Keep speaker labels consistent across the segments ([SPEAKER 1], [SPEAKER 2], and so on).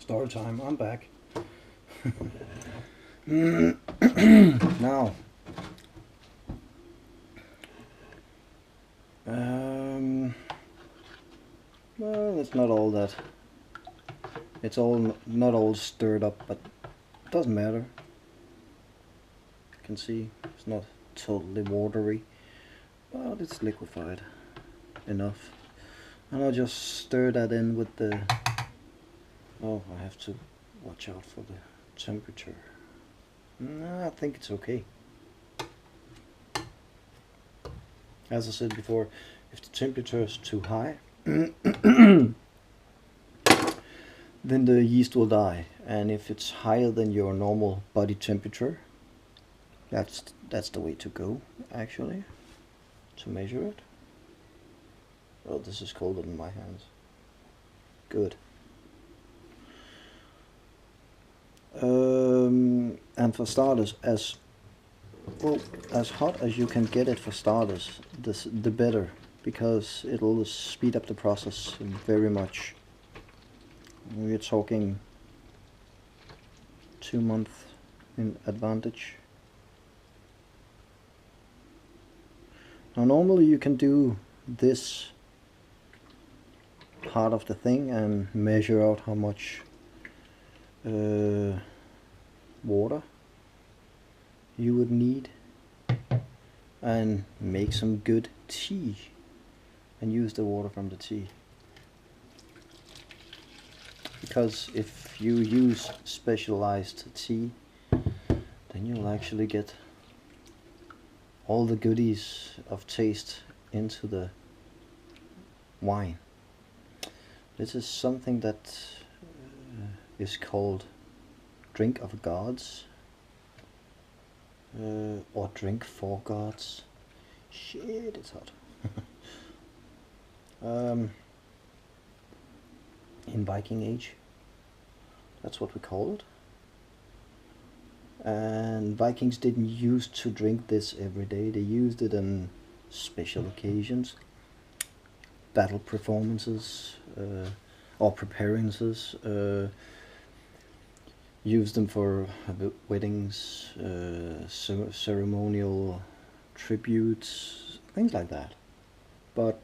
[SPEAKER 1] Story time, I'm back. Now, well, it's not all that. It's all not all stirred up, but it doesn't matter. You can see it's not totally watery, but it's liquefied enough. And I'll just stir that in with the... Oh, I have to watch out for the temperature. No, I think it's okay. As I said before, if the temperature is too high, then the yeast will die. And if it's higher than your normal body temperature, that's the way to go, actually, to measure it. Well, this is colder than my hands. Good. And for starters, as hot as you can get it for starters, the better, because it'll speed up the process very much. We're talking 2 months in advantage. Now normally you can do this part of the thing and measure out how much water you would need and make some good tea and use the water from the tea. Because if you use specialized tea, then you'll actually get all the goodies of taste into the wine. This is something that is called drink of gods, or drink for gods. Shit, it's hot. In Viking Age, that's what we call it. And Vikings didn't used to drink this every day. They used it on special occasions, battle performances, or preparances. Used them for weddings, ceremonial tributes, things like that. But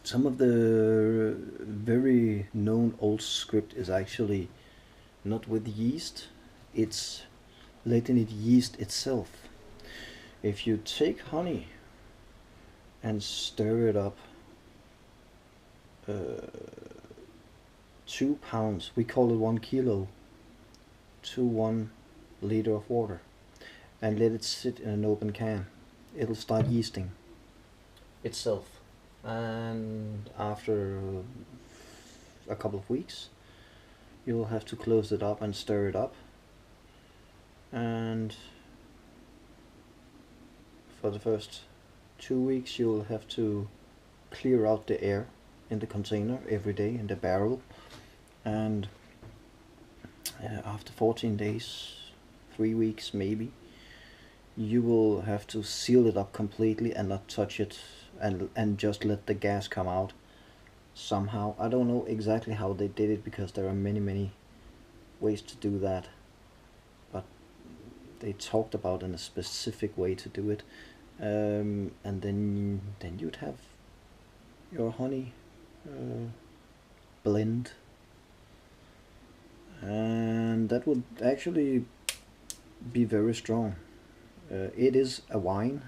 [SPEAKER 1] some of the very known old script is actually not with yeast, it's letting it yeast itself. If you take honey and stir it up, 2 pounds, we call it 1 kilo, to 1 liter of water, and let it sit in an open can, it'll start yeasting itself. And after a couple of weeks, you'll have to close it up and stir it up. And for the first 2 weeks, you'll have to clear out the air in the container every day in the barrel. And after 14 days, 3 weeks maybe, you will have to seal it up completely and not touch it, and just let the gas come out somehow. I don't know exactly how they did it, because there are many ways to do that, but they talked about in a specific way to do it. And then you'd have your honey blend, and that would actually be very strong. It is a wine,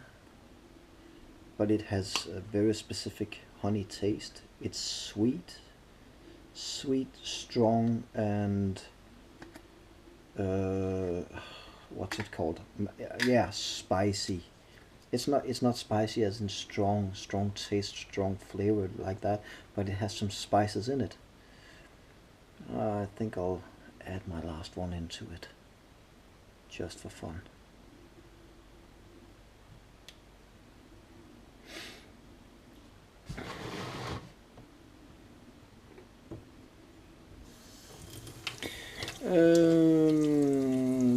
[SPEAKER 1] but it has a very specific honey taste. It's sweet, strong, and what's it called? Yeah, spicy. It's not spicy as in strong taste, strong flavor like that, but it has some spices in it. I think I'll add my last one into it, just for fun.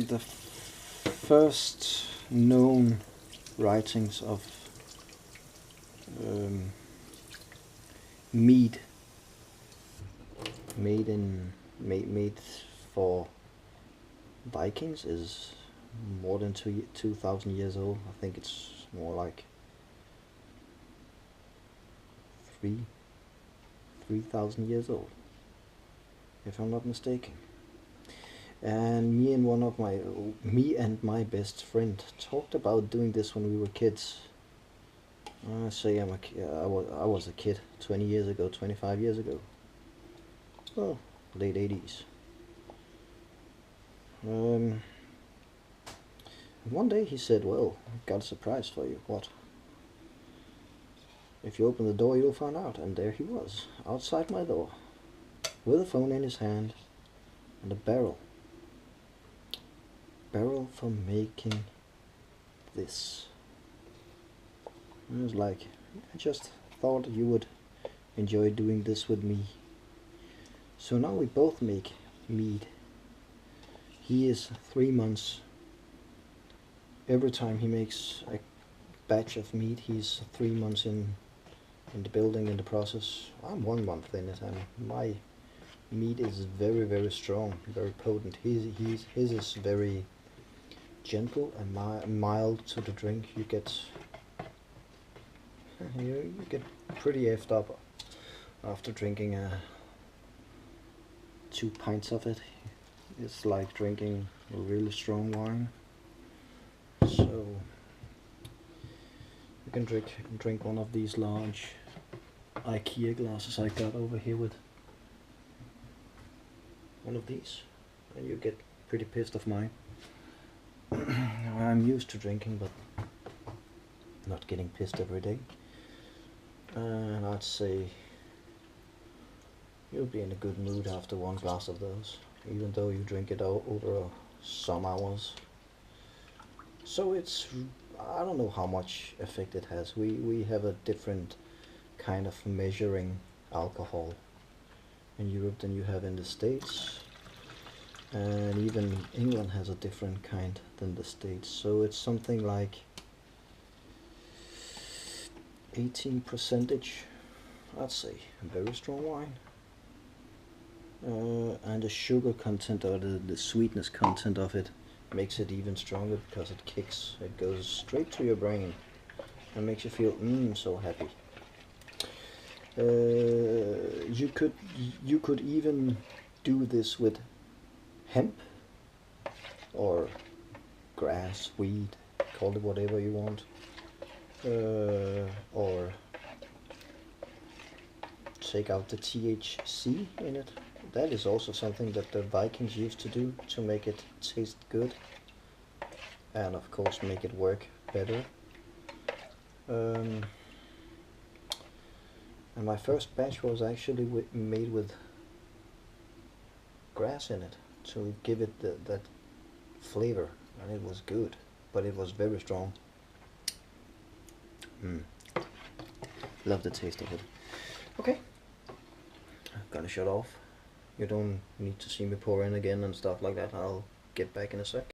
[SPEAKER 1] The first known writings of mead made in made for Vikings is more than 2,000 years old. I think it's more like 3,000 years old, if I'm not mistaken. And me and my best friend talked about doing this when we were kids. I say I was a kid 20 years ago, 25 years ago. Well, late 80s. One day he said, well, I've got a surprise for you. What? If you open the door, you'll find out. And there he was, outside my door, with a phone in his hand and a barrel. Barrel for making this. I was like, I just thought you would enjoy doing this with me. So now we both make mead. He is 3 months. Every time he makes a batch of meat, he's 3 months in the building, in the process. I'm 1 month in it, and my meat is very, very strong, very potent. His is very gentle and mild to the drink. You get pretty effed up after drinking 2 pints of it. It's like drinking a really strong wine. So you can drink one of these large IKEA glasses I got over here with one of these, and you get pretty pissed off mine. I'm used to drinking, but not getting pissed every day. And I'd say you'll be in a good mood after 1 glass of those, even though you drink it over some hours. So it's, I don't know how much effect it has. We have a different kind of measuring alcohol in Europe than you have in the States, and even England has a different kind than the States. So it's something like 18%, I'd say. A very strong wine. And the sugar content, or the sweetness content of it, makes it even stronger, because it goes straight to your brain and makes you feel so happy. You could even do this with hemp or grass, weed, call it whatever you want, or take out the THC in it. That is also something that the Vikings used to do to make it taste good, and of course make it work better. And my first batch was actually made with grass in it to give it that flavor, and it was good, but it was very strong. Love the taste of it. Okay, I'm gonna shut off. You don't need to see me pour in again and stuff like that. I'll get back in a sec.